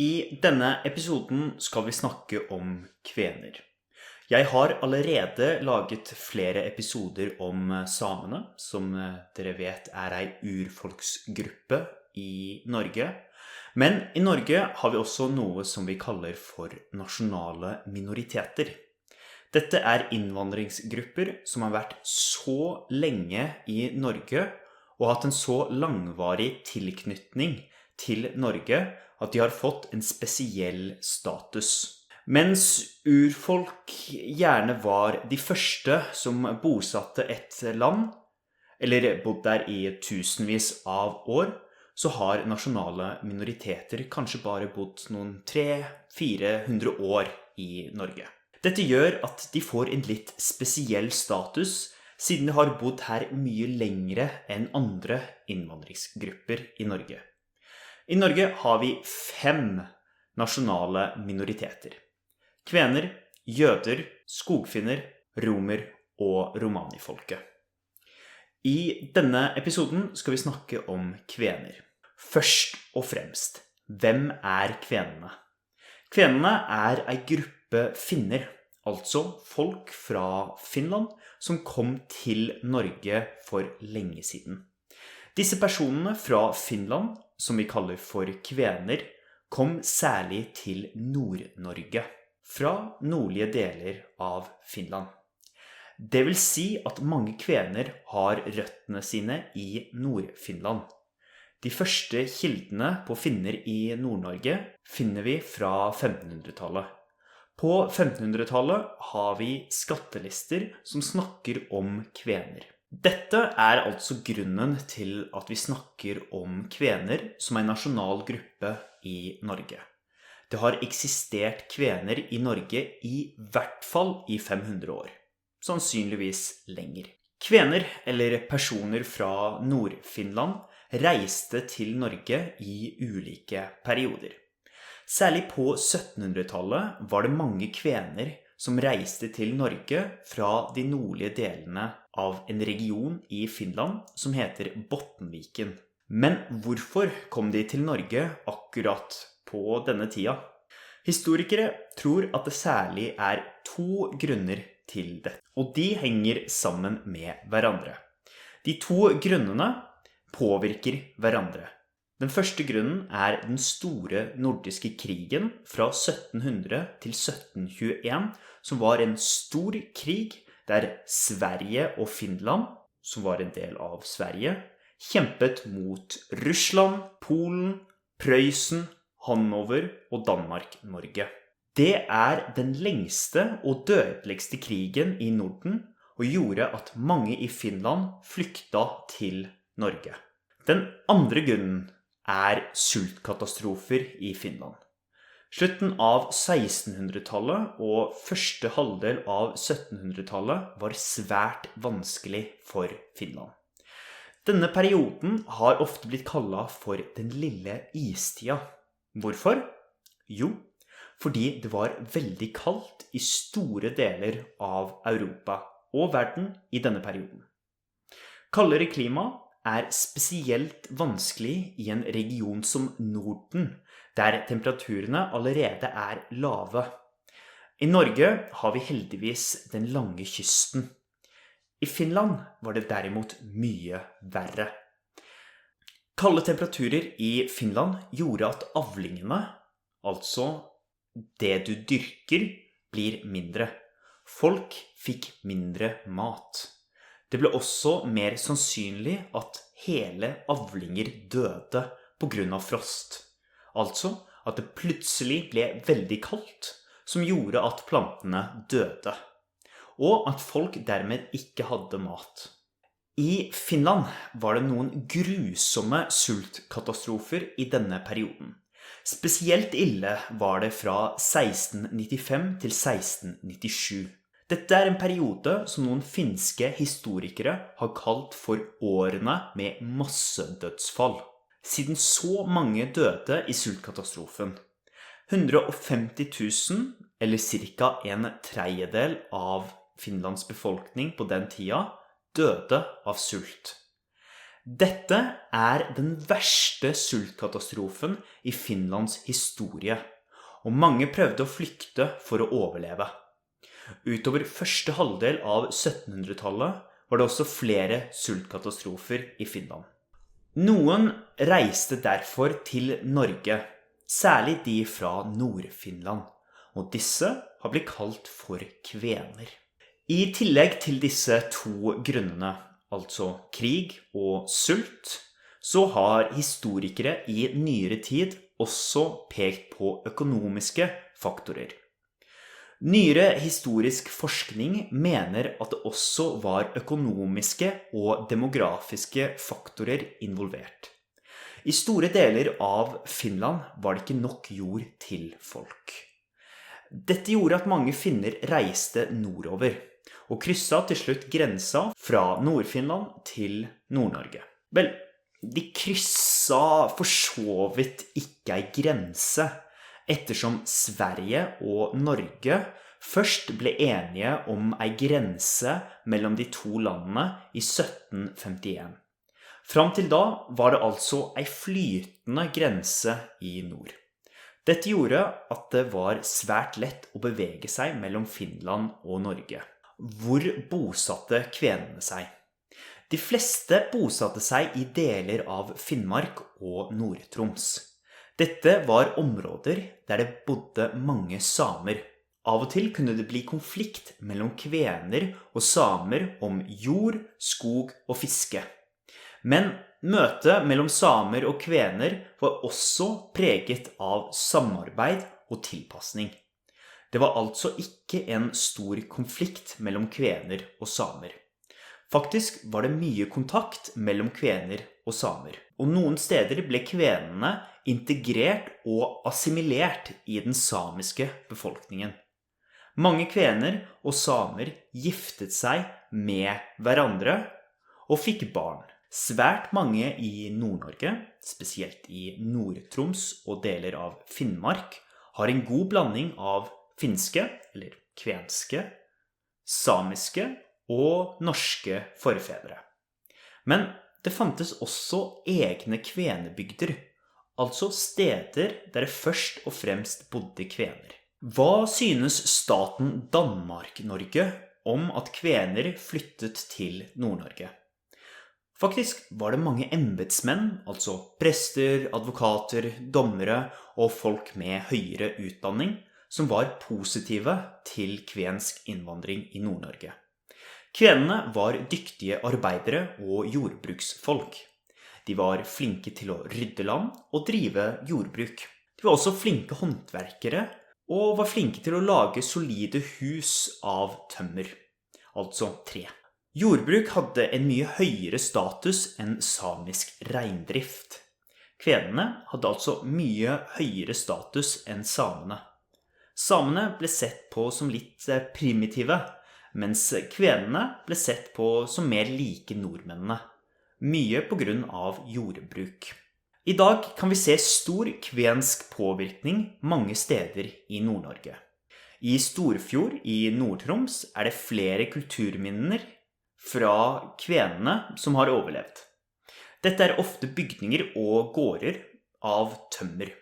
I denne episoden skal vi snakke om kvener. Jeg har allerede laget flere episoder om samene, som dere vet er en urfolksgruppe i Norge. Men i Norge har vi også noe som vi kaller for nasjonale minoriteter. Dette er innvandringsgrupper som har vært så lenge i Norge og hatt en så langvarig tilknytning til Norge at de har fått en spesiell status. Mens urfolk gjerne var de første som bosatte et land, eller bodde der i tusenvis av år, så har nasjonale minoriteter kanskje bare bodd noen 300-400 år i Norge. Dette gjør at de får en litt spesiell status, siden de har bodd her mye lengre enn andre innvandringsgrupper i Norge. I Norge har vi 5 nasjonale minoriteter. Kvener, jøder, skogfinner, romer og romanifolket. I denne episoden skal vi snakke om kvener. Først og fremst, hvem er kvenene? Kvenene er en gruppe finner, altså folk fra Finland som kom til Norge for lenge siden. Disse personene fra Finland, som vi kaller for kvener, kom særlig til Nord-Norge, fra nordlige deler av Finland. Det vil si at mange kvener har røttene sine i Nord-Finland. De første kildene på finner i Nord-Norge finner vi fra 1500-tallet. På 1500-tallet har vi skattelister som snakker om kvener. Dette er altså grunnen til at vi snakker om kvener som en nasjonal gruppe i Norge. Det har eksistert kvener i Norge i hvert fall i 500 år, sannsynligvis lenger. Kvener, eller personer fra Nord-Finland, reiste til Norge i ulike perioder. Særlig på 1700-tallet var det mange kvener som reiste til Norge fra de nordlige delene av en region i Finland som heter Bottenviken. Men hvorfor kom de til Norge akkurat på denne tida? Historikere tror at det særlig er 2 grunner til dette, og de henger sammen med hverandre. De 2 grunnene påvirker hverandre. Den første grunnen er den store nordiske krigen fra 1700 til 1721, som var en stor krig der Sverige og Finland, som var en del av Sverige, kjempet mot Russland, Polen, Prøysen, Hannover og Danmark-Norge. Det er den lengste og dødeligste krigen i Norden, og gjorde at mange i Finland flykta til Norge. Den andre grunnen er sultkatastrofer i Finland. Slutten av 1600-tallet og første halvdel av 1700-tallet var svært vanskelig for Finland. Denne perioden har ofte blitt kallet for den lille istida. Hvorfor? Jo, fordi det var veldig kaldt i store deler av Europa og verden i denne perioden. Kaldere klima er spesielt vanskelig i en region som Norden, der temperaturene allerede er lave. I Norge har vi heldigvis den lange kysten. I Finland var det derimot mye verre. Kalde temperaturer i Finland gjorde at avlingene, altså det du dyrker, blir mindre. Folk fikk mindre mat. Det ble også mer sannsynlig at hele avlinger døde på grunn av frost. Altså at det plutselig ble veldig kaldt, som gjorde at plantene døde. Og at folk dermed ikke hadde mat. I Finland var det noen grusomme sultkatastrofer i denne perioden. Spesielt ille var det fra 1695 til 1697. Dette er en periode som noen finske historikere har kalt for årene med massedødsfall, siden så mange døde i sultkatastrofen. 150 000, eller cirka 1/3 av Finlands befolkning på den tida, døde av sult. Dette den verste sultkatastrofen i Finlands historie, og mange prøvde å flykte for å overleve. Utover første halvdel av 1700-tallet var det også flere sultkatastrofer i Finland. Noen reiste derfor til Norge, særlig de fra Nord-Finland, og disse har blitt kalt for kvener. I tillegg til disse to grunnene, altså krig og sult, så har historikere i nyere tid også pekt på økonomiske faktorer. Nyere historisk forskning mener at det også var økonomiske og demografiske faktorer involvert. I store deler av Finland var det ikke nok jord til folk. Dette gjorde at mange finner reiste nordover, og krysset til slutt grensa fra Nord-Finland til Nord-Norge. Vel, de krysset for så vidt ikke en grense, ettersom Sverige og Norge først ble enige om en grense mellom de to landene i 1751. Fram til da var det altså en flytende grense i nord. Dette gjorde at det var svært lett å bevege seg mellom Finland og Norge. Hvor bosatte kvenene seg? De fleste bosatte seg i deler av Finnmark og Nord-Troms. Dette var områder der det bodde mange samer. Av og til kunne det bli konflikt mellom kvener og samer om jord, skog og fiske. Men møtet mellom samer og kvener var også preget av samarbeid og tilpasning. Det var altså ikke en stor konflikt mellom kvener og samer. Faktisk var det mye kontakt mellom kvener og samer, og noen steder ble kvenene integrert og assimilert i den samiske befolkningen. Mange kvener og samer giftet seg med hverandre og fikk barn. Svært mange i Nord-Norge, spesielt i Nord-Troms og deler av Finnmark, har en god blanding av finske, eller kvenske, samiske og norske forfedre. Men det fantes også egne kvenebygder, altså steder der det først og fremst bodde kvener. Hva synes staten Danmark-Norge om at kvener flyttet til Nord-Norge? Faktisk var det mange embetsmenn, altså prester, advokater, dommere og folk med høyere utdanning, som var positive til kvensk innvandring i Nord-Norge. Kvenene var dyktige arbeidere og jordbruksfolk. De var flinke til å rydde land og drive jordbruk. De var også flinke håndverkere og var flinke til å lage solide hus av tømmer, altså tre. Jordbruk hadde en mye høyere status enn samisk reindrift. Kvenene hadde altså mye høyere status enn samene. Samene ble sett på som litt primitive, mens kvenene ble sett på som mer like nordmennene. Mye på grunn av jordbruk. I dag kan vi se stor kvensk påvirkning mange steder i Nord-Norge. I Storfjord i Nord-Troms det flere kulturminner fra kvenene som har overlevd. Dette ofte bygninger og gårder av tømmer.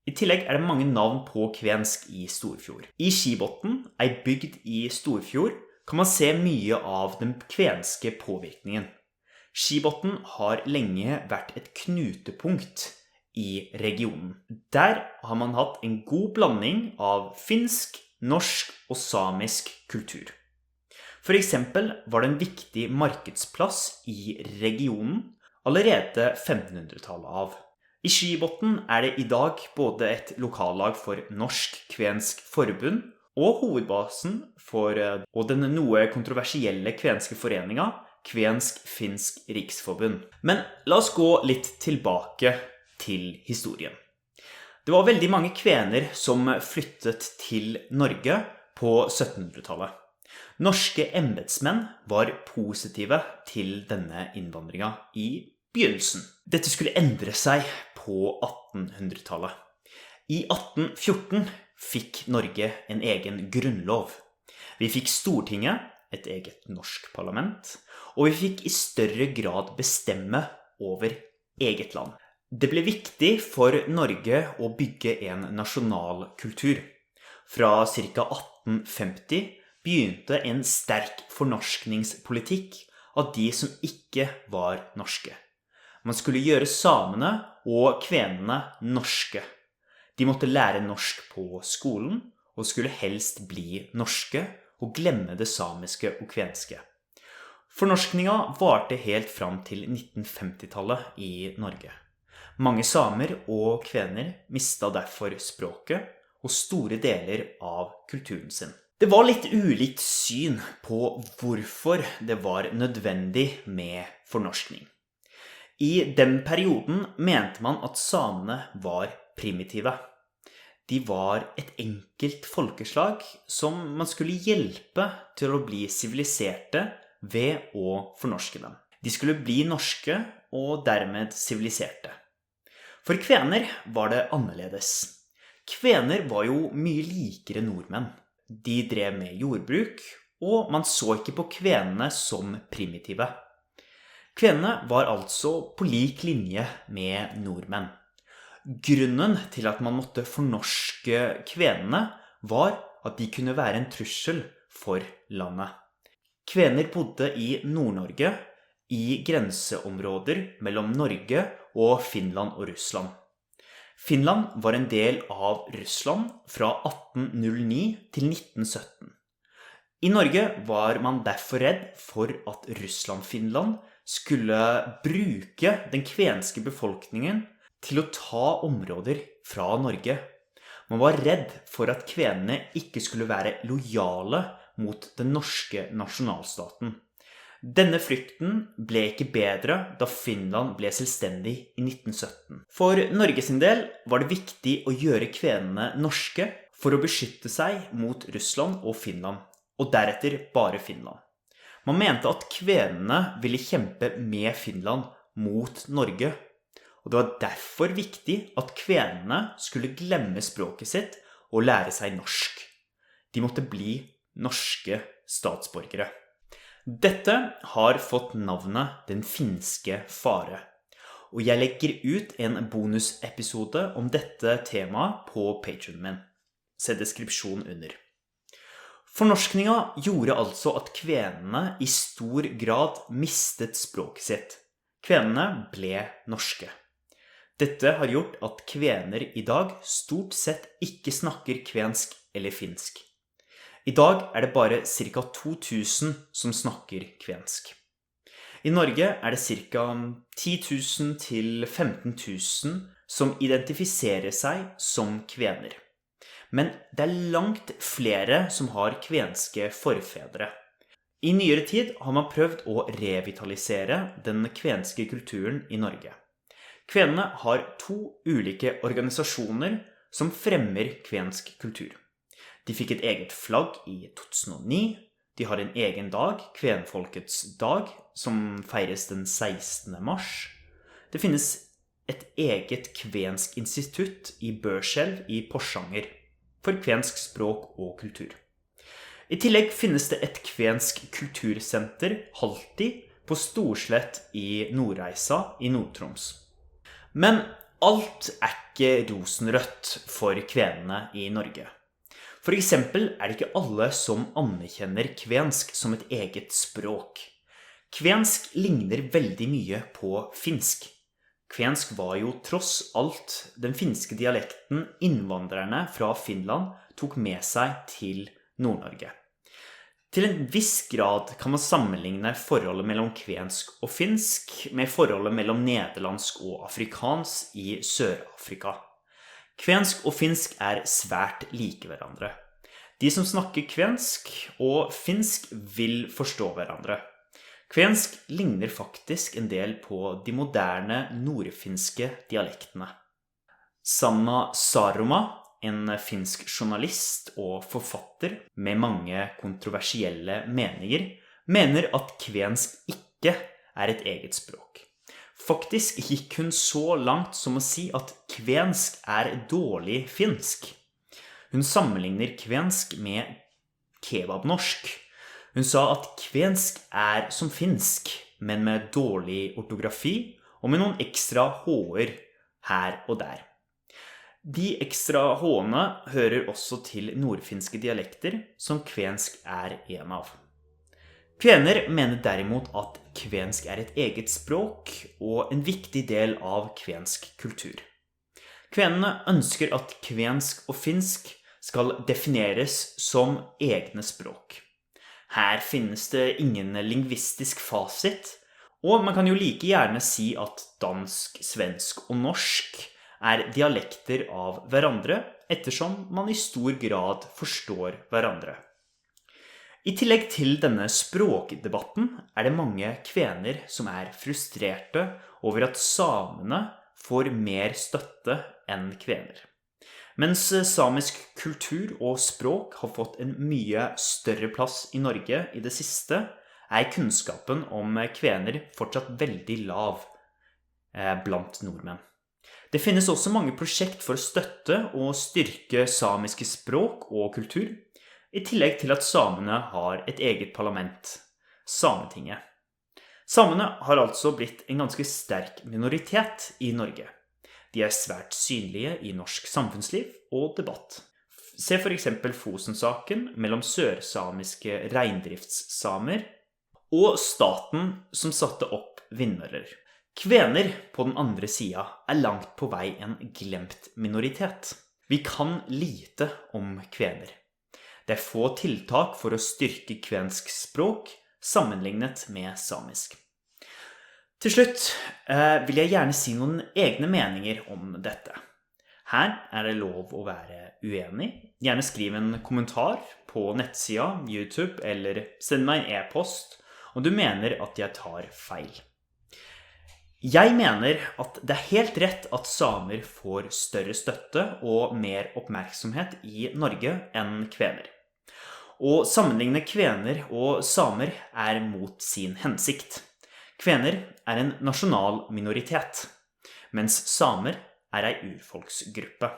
I tillegg det mange navn på kvensk i Storfjord. I Skibotn, ei bygd i Storfjord, kan man se mye av den kvenske påvirkningen. Skibotn har lenge vært et knutepunkt i regionen. Der har man hatt en god blanding av finsk, norsk og samisk kultur. For eksempel var det en viktig markedsplass i regionen allerede 1500-tallet av. I Skibotn det i dag både et lokallag for Norsk-Kvensk Forbund og hovedbasen for den noe kontroversielle kvenske foreninga Kvensk-Finsk Riksforbund. Men la oss gå litt tilbake til historien. Det var veldig mange kvener som flyttet til Norge på 1700-tallet. Norske embetsmenn var positive til denne innvandringa i begynnelsen. Dette skulle endre seg på 1800-tallet. I 1814 fikk Norge en egen grunnlov. Vi fikk Stortinget, et eget norsk parlament, og vi fikk i større grad bestemme over eget land. Det ble viktig for Norge å bygge en nasjonal kultur. Fra ca. 1850 begynte en sterk fornorskningspolitikk av de som ikke var norske. Man skulle gjøre samene og kvenene norske. De måtte lære norsk på skolen, og skulle helst bli norske og glemme det samiske og kvenske. Fornorskninga varte helt fram til 1950-tallet i Norge. Mange samer og kvener mistet derfor språket og store deler av kulturen sin. Det var litt ulikt syn på hvorfor det var nødvendig med fornorskning. I den perioden mente man at samene var primitive. De var et enkelt folkeslag som man skulle hjelpe til å bli siviliserte ved å fornorske dem. De skulle bli norske og dermed siviliserte. For kvener var det annerledes. Kvener var jo mye likere nordmenn. De drev med jordbruk, og man så ikke på kvenene som primitive. Kvenene var altså på lik linje med nordmenn. Grunnen til at man måtte fornorske kvenene var at de kunne være en trussel for landet. Kvener bodde i Nord-Norge, i grenseområder mellom Norge og Finland og Russland. Finland var en del av Russland fra 1809 til 1917. I Norge var man derfor redd for at Russland-Finland skulle bruke den kvenske befolkningen til å ta områder fra Norge. Man var redd for at kvenene ikke skulle være lojale mot den norske nasjonalstaten. Denne frykten ble ikke bedre da Finland ble selvstendig i 1917. For Norge sin del var det viktig å gjøre kvenene norske for å beskytte seg mot Russland og Finland, og deretter bare Finland. Man mente at kvenene ville kjempe med Finland mot Norge, og det var derfor viktig at kvenene skulle glemme språket sitt og lære seg norsk. De måtte bli norske statsborgere. Dette har fått navnet Den finske fare, og jeg legger ut en bonusepisode om dette temaet på Patreon min. Se deskripsjon under. Fornorskninga gjorde altså at kvenene i stor grad mistet språket sitt. Kvenene ble norske. Dette har gjort at kvener i dag stort sett ikke snakker kvensk eller finsk. I dag er det bare ca. 2000 som snakker kvensk. I Norge er det ca. 10 000 til 15 000 som identifiserer seg som kvener. Men det er langt flere som har kvenske forfedre. I nyere tid har man prøvd å revitalisere den kvenske kulturen i Norge. Kvenene har 2 ulike organisasjoner som fremmer kvensk kultur. De fikk et eget flagg i 2009. De har en egen dag, Kvenfolkets dag, som feires den 16. mars. Det finnes et eget kvensk institutt i Børselv i Porsanger for kvensk språk og kultur. I tillegg finnes det et kvensk kultursenter, Halti, på Storslett i Nordreisa i Nord-Troms. Men alt er ikke rosenrødt for kvenene i Norge. For eksempel er det ikke alle som anerkjenner kvensk som et eget språk. Kvensk ligner veldig mye på finsk. Kvensk var jo tross alt den finske dialekten innvandrerne fra Finland tok med seg til Nord-Norge. Til en viss grad kan man sammenligne forholdet mellom kvensk og finsk med forholdet mellom nederlandsk og afrikansk i Sør-Afrika. Kvensk og finsk er svært like hverandre. De som snakker kvensk og finsk vil forstå hverandre. Kvensk ligner faktisk en del på de moderne nordfinske dialektene. Sanna Saroma, en finsk journalist og forfatter med mange kontroversielle meninger, mener at kvensk ikke er et eget språk. Faktisk gikk hun så langt som å si at kvensk er dårlig finsk. Hun sammenligner kvensk med kebabnorsk. Hun sa at kvensk som finsk, men med dårlig ortografi og med noen ekstra h-er her og der. De ekstra h-ene hører også til nordfinske dialekter, som kvensk en av. Kvener mener derimot at kvensk et eget språk og en viktig del av kvensk kultur. Kvenene ønsker at kvensk og finsk skal defineres som egne språk. Her finnes det ingen lingvistisk fasit, og man kan jo like gjerne si at dansk, svensk og norsk dialekter av hverandre, ettersom man i stor grad forstår hverandre. I tillegg til denne språkdebatten det mange kvener som frustrerte over at samene får mer støtte enn kvener. Mens samisk kultur og språk har fått en mye større plass i Norge i det siste, kunnskapen om kvener fortsatt veldig lav blant nordmenn. Det finnes også mange prosjekt for å støtte og styrke samiske språk og kultur, i tillegg til at samene har et eget parlament, Sametinget. Samene har altså blitt en ganske sterk minoritet i Norge. De svært synlige i norsk samfunnsliv og debatt. Se for eksempel Fosen-saken mellom sørsamiske reindriftssamer og staten som satte opp vindmøller. Kvener på den andre siden langt på vei en glemt minoritet. Vi kan lite om kvener. Det få tiltak for å styrke kvensk språk sammenlignet med samisk. Til slutt vil jeg gjerne si noen egne meninger om dette. Her det lov å være uenig. Gjerne skriv en kommentar på nettsida, YouTube, eller send meg en e-post om du mener at jeg tar feil. Jeg mener at det helt rett at samer får større støtte og mer oppmerksomhet i Norge enn kvener. Å sammenligne kvener og samer mot sin hensikt. Kvener en nasjonal minoritet, mens samer en urfolksgruppe.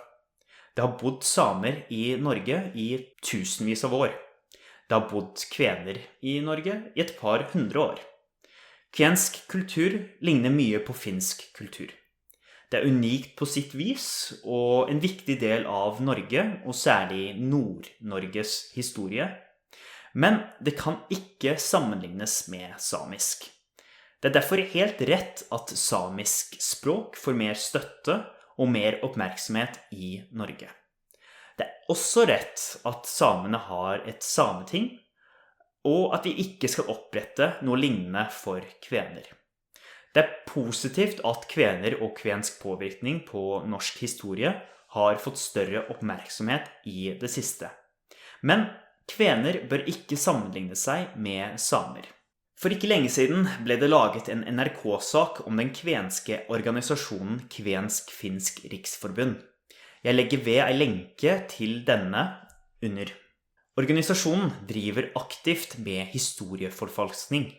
Det har bodd samer i Norge i tusenvis av år. Det har bodd kvener i Norge i et par hundre år. Kvensk kultur ligner mye på finsk kultur. Det unikt på sitt vis, og en viktig del av Norge, og særlig Nord-Norges historie. Men det kan ikke sammenlignes med samisk. Det derfor helt rett at samisk språk får mer støtte og mer oppmerksomhet i Norge. Det også rett at samene har et sameting, og at vi ikke skal opprette noe lignende for kvener. Det positivt at kvener og kvensk påvirkning på norsk historie har fått større oppmerksomhet i det siste. Men kvener bør ikke sammenligne seg med samer. For ikke lenge siden ble det laget en NRK-sak om den kvenske organisasjonen Kvensk-Finsk Riksforbund. Jeg legger ved en lenke til denne under. Organisasjonen driver aktivt med historieforfalskning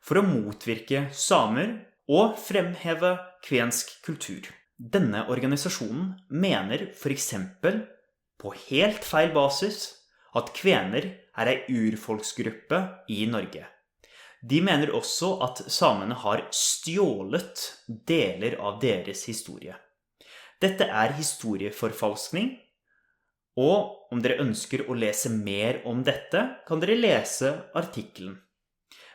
for å motvirke samer og fremheve kvensk kultur. Denne organisasjonen mener for eksempel på helt feil basis at kvener en urfolksgruppe i Norge. De mener også at samene har stjålet deler av deres historie. Dette historieforfalskning, og om dere ønsker å lese mer om dette, kan dere lese artikkelen.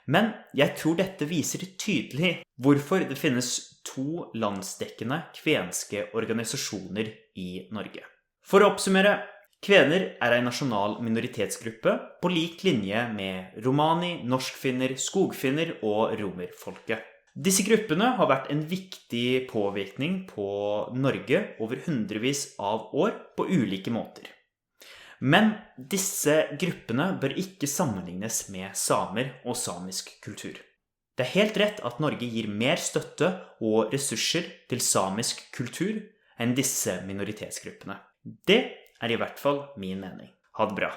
Men jeg tror dette viser tydelig hvorfor det finnes 2 landsdekkende kvenske organisasjoner i Norge. For å oppsummere, kvener en nasjonal minoritetsgruppe på lik linje med romani, norskfinner, skogfinner og romerfolket. Disse gruppene har vært en viktig påvirkning på Norge over hundrevis av år på ulike måter. Men disse gruppene bør ikke sammenlignes med samer og samisk kultur. Det helt rett at Norge gir mer støtte og ressurser til samisk kultur enn disse minoritetsgruppene. Det i hvert fall min mening. Ha det bra.